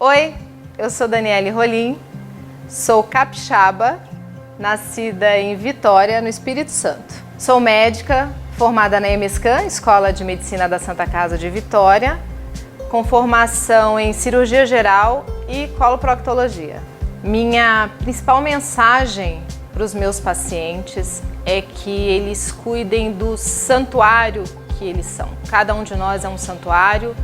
Oi, eu sou Daniele Rolim, sou capixaba, nascida em Vitória, no Espírito Santo. Sou médica, formada na EMESCAN, Escola de Medicina da Santa Casa de Vitória, com formação em cirurgia geral e coloproctologia. Minha principal mensagem para os meus pacientes é que eles cuidem do santuário que eles são. Cada um de nós é um santuário,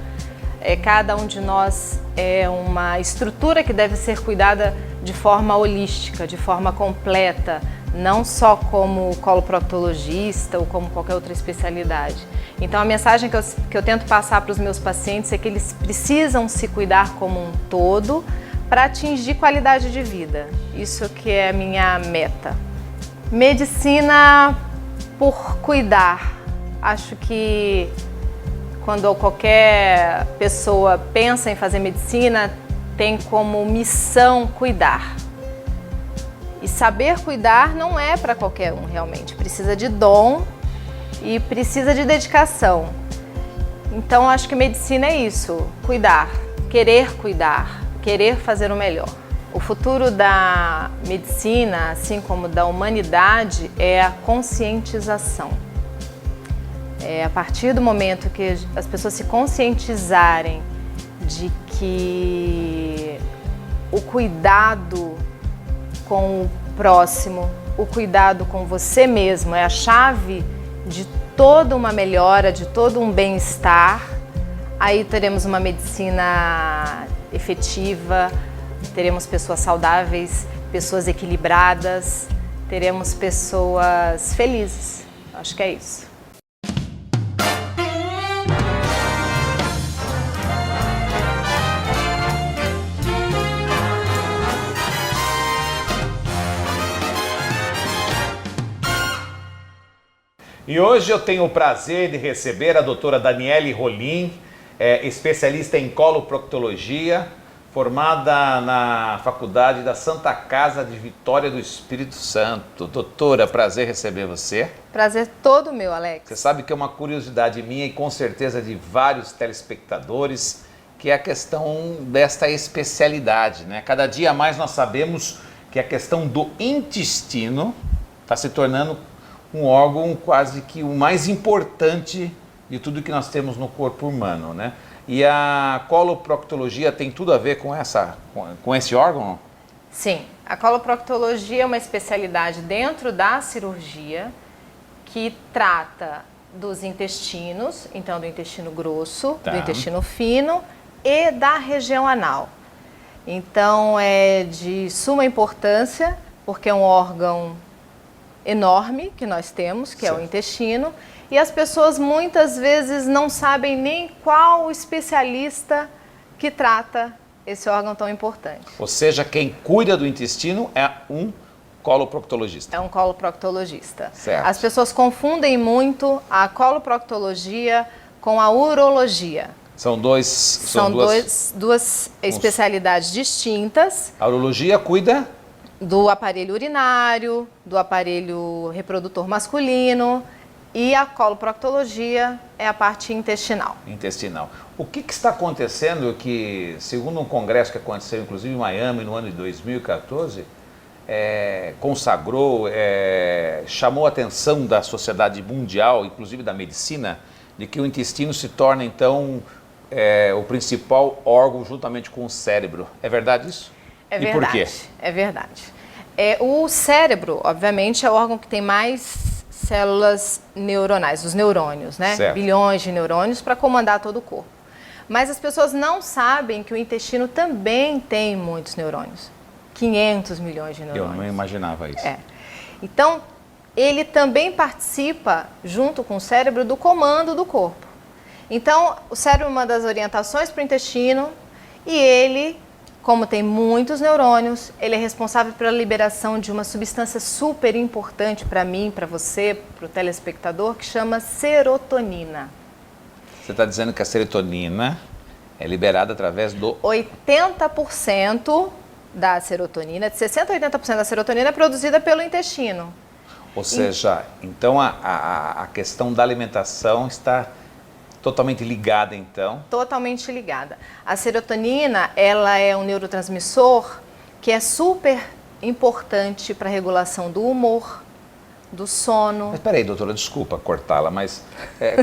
cada um de nós é uma estrutura que deve ser cuidada de forma holística, de forma completa, não só como coloproctologista ou como qualquer outra especialidade. Então a mensagem que eu tento passar para os meus pacientes é que eles precisam se cuidar como um todo para atingir qualidade de vida. Isso que é a minha meta. Medicina por cuidar. Acho que quando qualquer pessoa pensa em fazer medicina, tem como missão cuidar. E saber cuidar não é para qualquer um, realmente. Precisa de dom e precisa de dedicação. Então, acho que medicina é isso, cuidar, querer fazer o melhor. O futuro da medicina, assim como da humanidade, é a conscientização. A partir do momento que as pessoas se conscientizarem de que o cuidado com o próximo, o cuidado com você mesmo é a chave de toda uma melhora, de todo um bem-estar, aí teremos uma medicina efetiva, teremos pessoas saudáveis, pessoas equilibradas, teremos pessoas felizes. Acho que é isso. E hoje eu tenho o prazer de receber a doutora Daniele Rolim, especialista em coloproctologia, formada na Faculdade da Santa Casa de Vitória do Espírito Santo. Doutora, prazer receber você. Prazer todo meu, Alex. Você sabe que é uma curiosidade minha e com certeza de vários telespectadores, que é a questão desta especialidade, né? Cada dia mais nós sabemos que a questão do intestino está se tornando um órgão quase que o mais importante de tudo que nós temos no corpo humano, né? E a coloproctologia tem tudo a ver com esse órgão? Sim, a coloproctologia é uma especialidade dentro da cirurgia que trata dos intestinos, então do intestino grosso, do intestino fino e da região anal. Então é de suma importância porque é um órgão enorme que nós temos, que é o intestino, e as pessoas muitas vezes não sabem nem qual especialista que trata esse órgão tão importante. Ou seja, quem cuida do intestino é um coloproctologista. É um coloproctologista. Certo. As pessoas confundem muito a coloproctologia com a urologia. São duas especialidades distintas. A urologia cuida do aparelho urinário, do aparelho reprodutor masculino, e a coloproctologia é a parte intestinal. O que está acontecendo que, segundo um congresso que aconteceu inclusive em Miami no ano de 2014, consagrou, chamou a atenção da sociedade mundial, inclusive da medicina, de que o intestino se torna então o principal órgão juntamente com o cérebro. É verdade isso? É verdade. E por quê? É verdade. O cérebro, obviamente, é o órgão que tem mais células neuronais, os neurônios, né? Certo. Bilhões de neurônios para comandar todo o corpo. Mas as pessoas não sabem que o intestino também tem muitos neurônios. 500 milhões de neurônios. Eu não imaginava isso. Então, ele também participa, junto com o cérebro, do comando do corpo. Então, o cérebro manda as orientações para o intestino e ele, como tem muitos neurônios, ele é responsável pela liberação de uma substância super importante para mim, para você, para o telespectador, que chama serotonina. Você está dizendo que a serotonina é liberada através do... 80% da serotonina, de 60% a 80% da serotonina é produzida pelo intestino. Ou seja, então a questão da alimentação está Totalmente ligada, então. Totalmente ligada. A serotonina, ela é um neurotransmissor que é super importante para a regulação do humor, do sono. Mas peraí, doutora, desculpa cortá-la, mas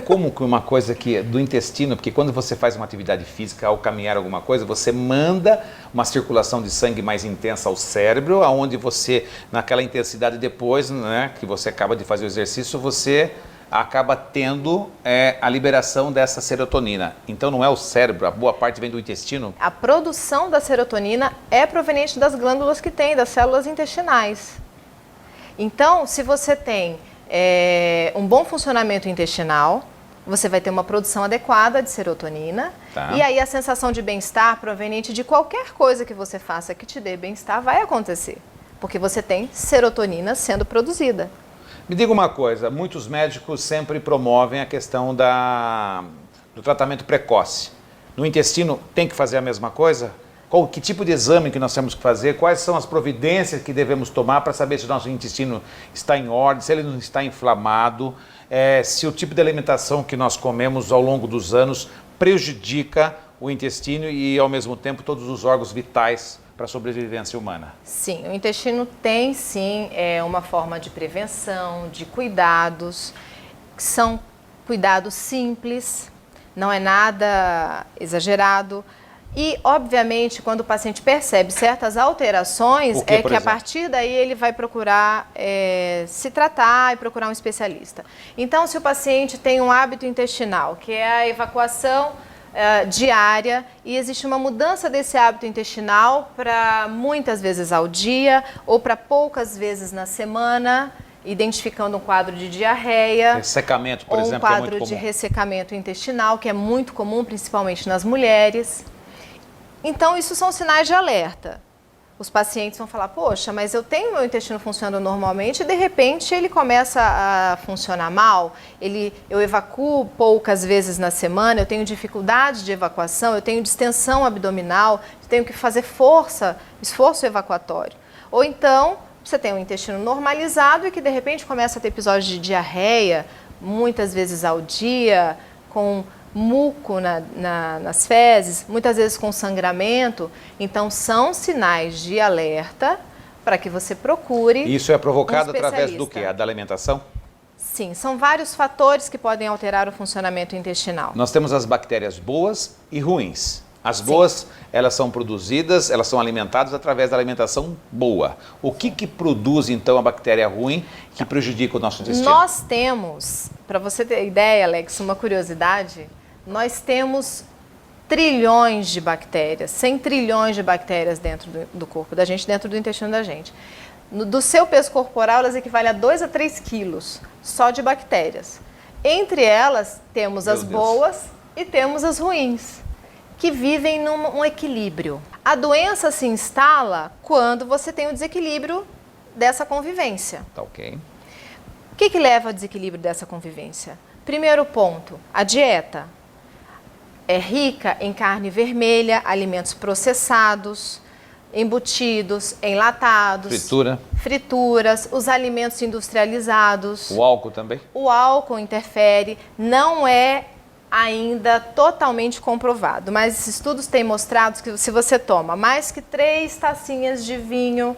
como que uma coisa que do intestino, porque quando você faz uma atividade física, ao caminhar alguma coisa, você manda uma circulação de sangue mais intensa ao cérebro, aonde você, naquela intensidade depois, né, que você acaba de fazer o exercício, você acaba tendo a liberação dessa serotonina. Então não é o cérebro, a boa parte vem do intestino? A produção da serotonina é proveniente das glândulas que tem, das células intestinais. Então, se você tem um bom funcionamento intestinal, você vai ter uma produção adequada de serotonina. Tá. E aí a sensação de bem-estar proveniente de qualquer coisa que você faça que te dê bem-estar vai acontecer, porque você tem serotonina sendo produzida. Me diga uma coisa, muitos médicos sempre promovem a questão do tratamento precoce. No intestino tem que fazer a mesma coisa? Que tipo de exame que nós temos que fazer? Quais são as providências que devemos tomar para saber se o nosso intestino está em ordem, se ele não está inflamado, se o tipo de alimentação que nós comemos ao longo dos anos prejudica o intestino e, ao mesmo tempo, todos os órgãos vitais para a sobrevivência humana? Sim, o intestino tem sim uma forma de prevenção, de cuidados, que são cuidados simples, não é nada exagerado. E, obviamente, quando o paciente percebe certas alterações, a partir daí ele vai procurar se tratar e procurar um especialista. Então, se o paciente tem um hábito intestinal, que é a evacuação diária, e existe uma mudança desse hábito intestinal para muitas vezes ao dia ou para poucas vezes na semana, identificando um quadro de diarreia, ressecamento, por ou exemplo, um quadro de ressecamento intestinal, que é muito comum, principalmente nas mulheres. Então, isso são sinais de alerta. Os pacientes vão falar, poxa, mas eu tenho meu intestino funcionando normalmente e de repente ele começa a funcionar mal, eu evacuo poucas vezes na semana, eu tenho dificuldade de evacuação, eu tenho distensão abdominal, tenho que fazer esforço evacuatório. Ou então, você tem um intestino normalizado e que de repente começa a ter episódios de diarreia, muitas vezes ao dia, com muco nas fezes, muitas vezes com sangramento. Então, são sinais de alerta para que você procure Isso é provocado um através do quê? Da alimentação? Sim, são vários fatores que podem alterar o funcionamento intestinal. Nós temos as bactérias boas e ruins. As boas, elas são produzidas, elas são alimentadas através da alimentação boa. O que produz, então, a bactéria ruim que prejudica o nosso intestino? Nós temos, para você ter ideia, Alex, uma curiosidade, nós temos trilhões de bactérias, 100 trilhões de bactérias dentro do corpo da gente, dentro do intestino da gente. Do seu peso corporal, elas equivalem a 2 a 3 quilos só de bactérias. Entre elas, temos as boas e temos as ruins, que vivem num equilíbrio. A doença se instala quando você tem o desequilíbrio dessa convivência. Tá ok. O que leva ao desequilíbrio dessa convivência? Primeiro ponto, a dieta. É rica em carne vermelha, alimentos processados, embutidos, enlatados, frituras, os alimentos industrializados. O álcool também? O álcool interfere, não é ainda totalmente comprovado, mas estudos têm mostrado que se você toma mais que 3 tacinhas de vinho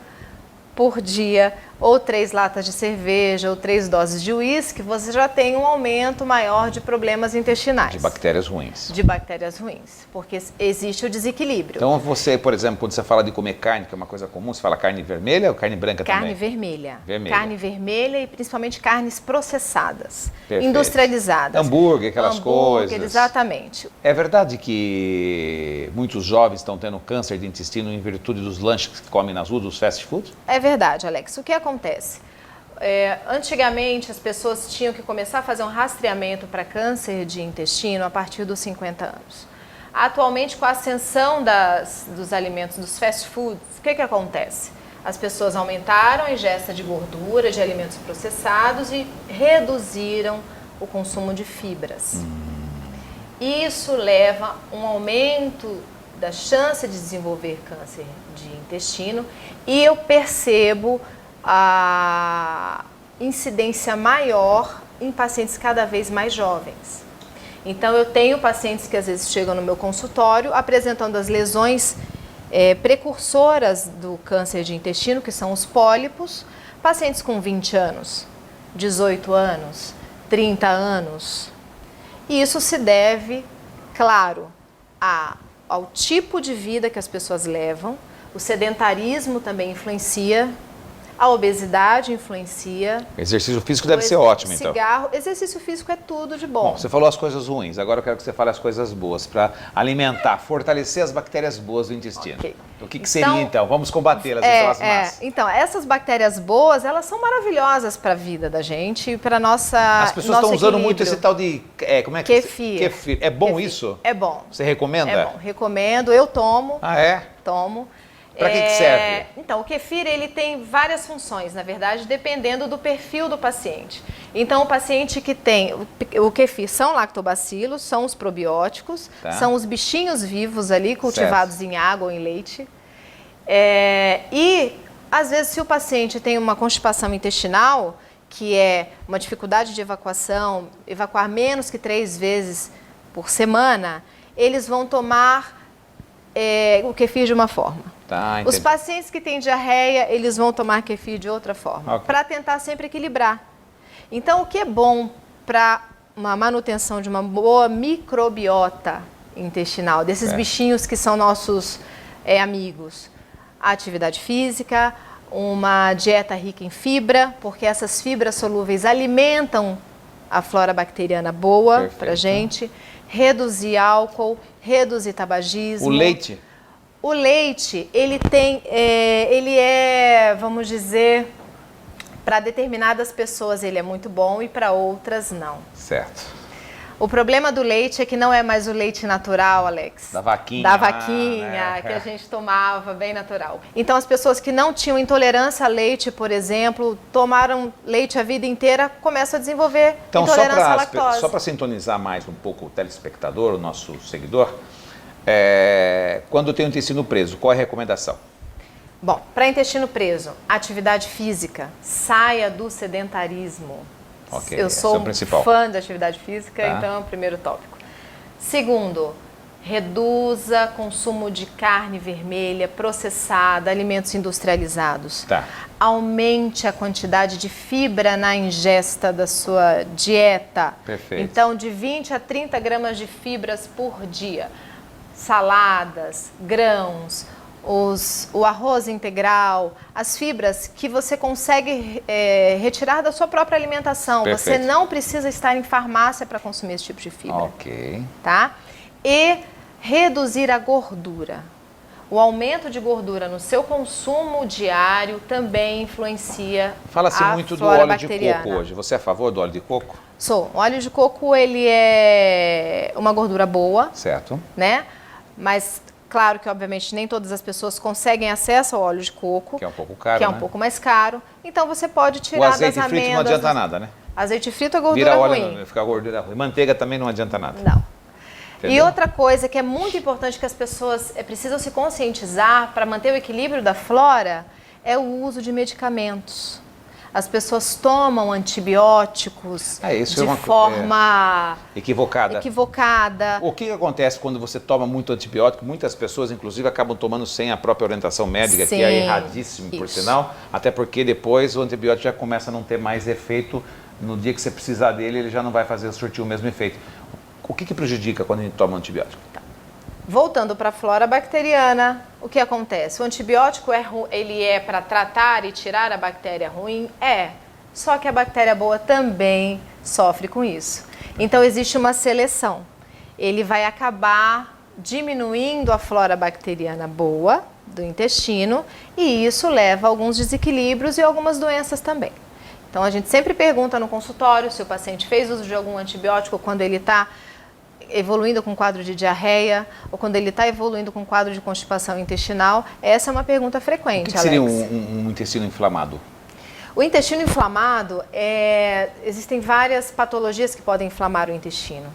por dia, ou 3 latas de cerveja, ou 3 doses de uísque, você já tem um aumento maior de problemas intestinais. De bactérias ruins. De bactérias ruins, porque existe o desequilíbrio. Então você, por exemplo, quando você fala de comer carne, que é uma coisa comum, você fala carne vermelha ou carne branca também? Carne vermelha. Vermelha. Carne vermelha e principalmente carnes processadas, industrializadas. Hambúrguer, aquelas coisas. Exatamente. É verdade que muitos jovens estão tendo câncer de intestino em virtude dos lanches que comem nas ruas, dos fast food? É verdade, Alex. O que acontece? Antigamente, as pessoas tinham que começar a fazer um rastreamento para câncer de intestino a partir dos 50 anos. Atualmente, com a ascensão dos alimentos, dos fast foods, o que acontece? As pessoas aumentaram a ingesta de gordura, de alimentos processados e reduziram o consumo de fibras. Isso leva a um aumento da chance de desenvolver câncer de intestino e eu percebo a incidência maior em pacientes cada vez mais jovens. Então, eu tenho pacientes que às vezes chegam no meu consultório apresentando as lesões precursoras do câncer de intestino, que são os pólipos, pacientes com 20 anos, 18 anos, 30 anos. E isso se deve, claro, ao tipo de vida que as pessoas levam, o sedentarismo também influencia, a obesidade influencia. Exercício físico deve ser ótimo, então. Cigarro, exercício físico é tudo de bom. Bom, você falou as coisas ruins, agora eu quero que você fale as coisas boas, para alimentar, fortalecer as bactérias boas do intestino. Okay. O que seria, então? Vamos combatê-las, então, as más. Então, essas bactérias boas, elas são maravilhosas para a vida da gente e para nossa As pessoas estão usando muito esse tal de... como é que kefir. Kefir. É bom Kefir. Isso? É bom. Você recomenda? É bom, recomendo, eu tomo. Ah, é? Tomo. Para que serve? Então, o kefir ele tem várias funções, na verdade, dependendo do perfil do paciente. Então, o paciente que tem o kefir são lactobacilos, são os probióticos, são os bichinhos vivos ali, cultivados em água ou em leite. E, às vezes, se o paciente tem uma constipação intestinal, que é uma dificuldade de evacuação, evacuar menos que 3 vezes por semana, eles vão tomar o kefir de uma forma. Tá, os pacientes que têm diarreia, eles vão tomar kefir de outra forma, Okay. para tentar sempre equilibrar. Então, o que é bom para uma manutenção de uma boa microbiota intestinal, desses bichinhos que são nossos amigos? A atividade física, uma dieta rica em fibra, porque essas fibras solúveis alimentam a flora bacteriana boa para a gente. Reduzir álcool, reduzir tabagismo. O leite? O leite, ele vamos dizer, para determinadas pessoas ele é muito bom e para outras não. Certo. O problema do leite é que não é mais o leite natural, Alex. Da vaquinha. Da vaquinha, que a gente tomava, bem natural. Então, as pessoas que não tinham intolerância a leite, por exemplo, tomaram leite a vida inteira, começam a desenvolver intolerância à lactose. Só para sintonizar mais um pouco o telespectador, o nosso seguidor, quando tem o intestino preso, qual é a recomendação? Bom, para intestino preso, atividade física, saia do sedentarismo. Okay, eu sou fã de atividade física, então é o primeiro tópico. Segundo, reduza consumo de carne vermelha, processada, alimentos industrializados. Aumente a quantidade de fibra na ingesta da sua dieta. Perfeito. Então, de 20 a 30 gramas de fibras por dia. Saladas, grãos, o arroz integral, as fibras que você consegue retirar da sua própria alimentação. Perfeito. Você não precisa estar em farmácia para consumir esse tipo de fibra. Ok. Tá? E reduzir a gordura. O aumento de gordura no seu consumo diário também influencia Fala-se muito do óleo de coco hoje. Você é a favor do óleo de coco? Sou. O óleo de coco, ele é uma gordura boa. Certo. Né? Mas... Claro que, obviamente, nem todas as pessoas conseguem acesso ao óleo de coco. Que é um pouco caro, Que é um pouco mais caro. Então, você pode tirar das amêndoas... O azeite frito não adianta nada, né? Azeite frito é gordura ruim. Vira óleo, fica gordura ruim. Manteiga também não adianta nada. Não. Entendeu? E outra coisa que é muito importante que as pessoas precisam se conscientizar para manter o equilíbrio da flora é o uso de medicamentos. As pessoas tomam antibióticos de forma equivocada. O que acontece quando você toma muito antibiótico? Muitas pessoas, inclusive, acabam tomando sem a própria orientação médica, que é erradíssimo, por sinal. Até porque depois o antibiótico já começa a não ter mais efeito. No dia que você precisar dele, ele já não vai surtir o mesmo efeito. O que prejudica quando a gente toma antibiótico? Voltando para a flora bacteriana, o que acontece? O antibiótico ele é para tratar e tirar a bactéria ruim? Só que a bactéria boa também sofre com isso. Então, existe uma seleção. Ele vai acabar diminuindo a flora bacteriana boa do intestino e isso leva a alguns desequilíbrios e algumas doenças também. Então, a gente sempre pergunta no consultório se o paciente fez uso de algum antibiótico quando ele está evoluindo com quadro de diarreia ou quando ele está evoluindo com quadro de constipação intestinal. Essa é uma pergunta frequente, O que seria um intestino inflamado? O intestino inflamado, existem várias patologias que podem inflamar o intestino.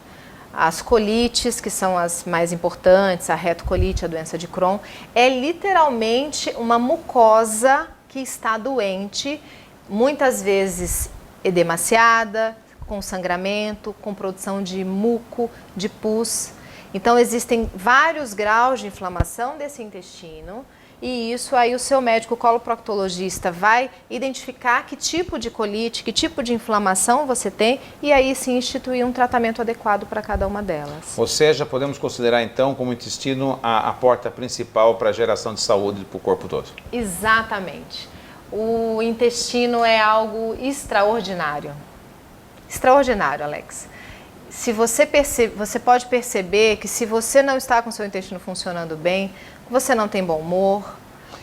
As colites, que são as mais importantes, a retocolite, a doença de Crohn, é literalmente uma mucosa que está doente, muitas vezes edemaciada, com sangramento, com produção de muco, de pus. Então existem vários graus de inflamação desse intestino e isso aí o seu médico coloproctologista vai identificar que tipo de colite, que tipo de inflamação você tem e aí sim instituir um tratamento adequado para cada uma delas. Ou seja, podemos considerar então como o intestino a porta principal para a geração de saúde para o corpo todo. Exatamente. O intestino é algo extraordinário. Extraordinário, Alex. Se você pode perceber que se você não está com o seu intestino funcionando bem, você não tem bom humor,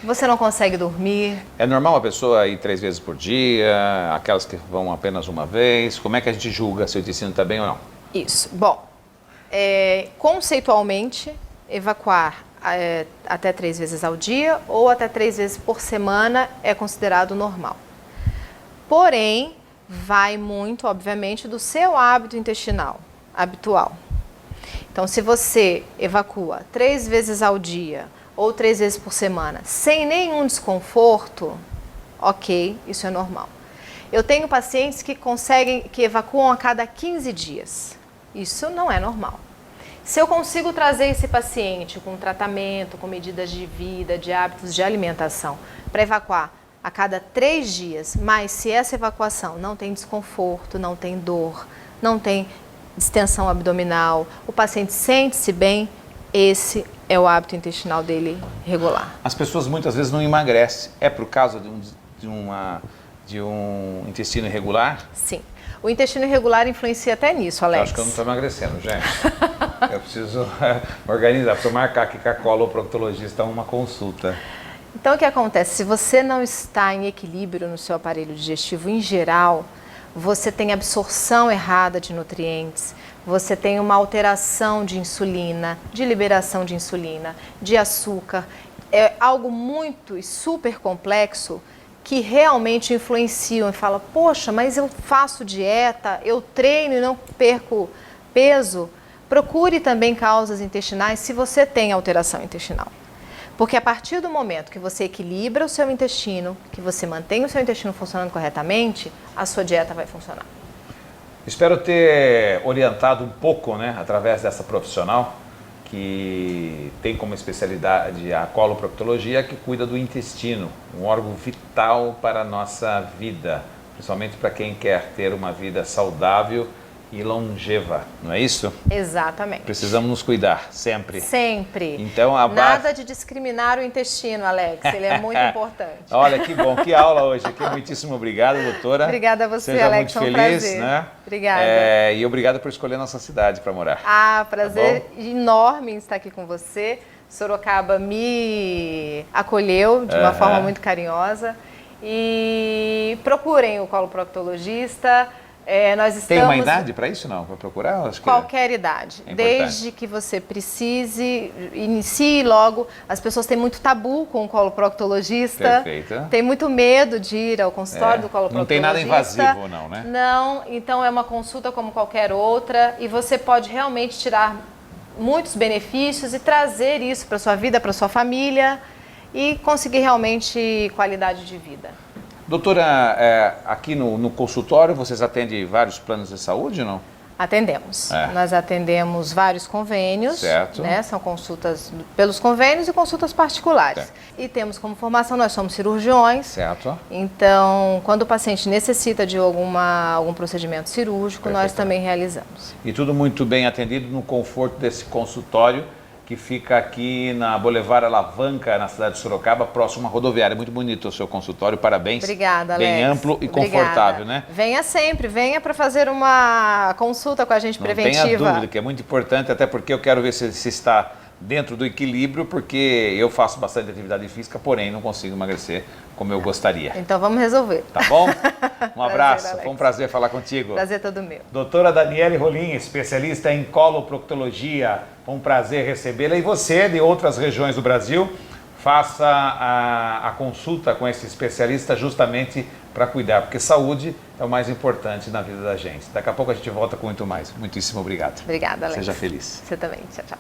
você não consegue dormir. É normal uma pessoa ir 3 vezes por dia, aquelas que vão apenas uma vez? Como é que a gente julga se o intestino está bem ou não? Isso. Bom, conceitualmente, evacuar até 3 vezes ao dia ou até 3 vezes por semana é considerado normal. Porém, vai muito, obviamente, do seu hábito intestinal habitual. Então, se você evacua 3 vezes ao dia ou 3 vezes por semana sem nenhum desconforto, ok, isso é normal. Eu tenho pacientes que evacuam a cada 15 dias. Isso não é normal. Se eu consigo trazer esse paciente com tratamento, com medidas de vida, de hábitos de alimentação, para evacuar a cada 3 dias, mas se essa evacuação não tem desconforto, não tem dor, não tem distensão abdominal, o paciente sente-se bem, esse é o hábito intestinal dele regular. As pessoas muitas vezes não emagrecem. É por causa de um intestino irregular? Sim. O intestino irregular influencia até nisso, Alex. Eu acho que eu não estou emagrecendo, gente. Eu preciso organizar, preciso marcar aqui com a coloproctologista uma consulta. Então, o que acontece? Se você não está em equilíbrio no seu aparelho digestivo em geral, você tem absorção errada de nutrientes, você tem uma alteração de insulina, de liberação de insulina, de açúcar. É algo muito e super complexo que realmente influenciam e fala, poxa, mas eu faço dieta, eu treino e não perco peso. Procure também causas intestinais se você tem alteração intestinal. Porque a partir do momento que você equilibra o seu intestino, que você mantém o seu intestino funcionando corretamente, a sua dieta vai funcionar. Espero ter orientado um pouco, né, através dessa profissional que tem como especialidade a coloproctologia, que cuida do intestino, um órgão vital para a nossa vida, principalmente para quem quer ter uma vida saudável e longeva, não é isso? Exatamente. Precisamos nos cuidar, sempre. Sempre. Então, nada de discriminar o intestino, Alex, ele é muito importante. Olha, que bom, que aula hoje aqui, muitíssimo obrigado, doutora. Obrigada a você, Seja Alex, muito foi um feliz, prazer. né? Obrigada. E obrigado por escolher nossa cidade para morar. Prazer enorme em estar aqui com você. Sorocaba me acolheu de uma forma muito carinhosa. E procurem o coloproctologista. Nós estamos... Tem uma idade para isso, não? Para procurar? Acho que qualquer idade. Desde que você precise, inicie logo. As pessoas têm muito tabu com o coloproctologista. Perfeito. Tem muito medo de ir ao consultório do coloproctologista. Não tem nada invasivo, não, né? Não, então é uma consulta como qualquer outra e você pode realmente tirar muitos benefícios e trazer isso para sua vida, para sua família e conseguir realmente qualidade de vida. Doutora, aqui no consultório vocês atendem vários planos de saúde ou não? Atendemos. Nós atendemos vários convênios, né? São consultas pelos convênios e consultas particulares. Certo. E temos como formação, nós somos cirurgiões. Certo. Então, quando o paciente necessita de algum procedimento cirúrgico, nós também realizamos. E tudo muito bem atendido no conforto desse consultório, que fica aqui na Boulevard Alavanca, na cidade de Sorocaba, próximo à rodoviária. Muito bonito o seu consultório, parabéns. Obrigada, Alex. Bem amplo e confortável, né? Venha sempre, venha para fazer uma consulta com a gente preventiva. Não tenha dúvida, que é muito importante, até porque eu quero ver se está dentro do equilíbrio, porque eu faço bastante atividade física, porém não consigo emagrecer como eu gostaria. Então vamos resolver. Tá bom? Um abraço, prazer, foi um prazer falar contigo. Prazer todo meu. Doutora Daniele Rolim, especialista em coloproctologia, foi um prazer recebê-la. E você, de outras regiões do Brasil, faça a consulta com esse especialista justamente para cuidar, porque saúde é o mais importante na vida da gente. Daqui a pouco a gente volta com muito mais. Muitíssimo obrigado. Obrigada, Alex. Seja feliz. Você também. Tchau, tchau.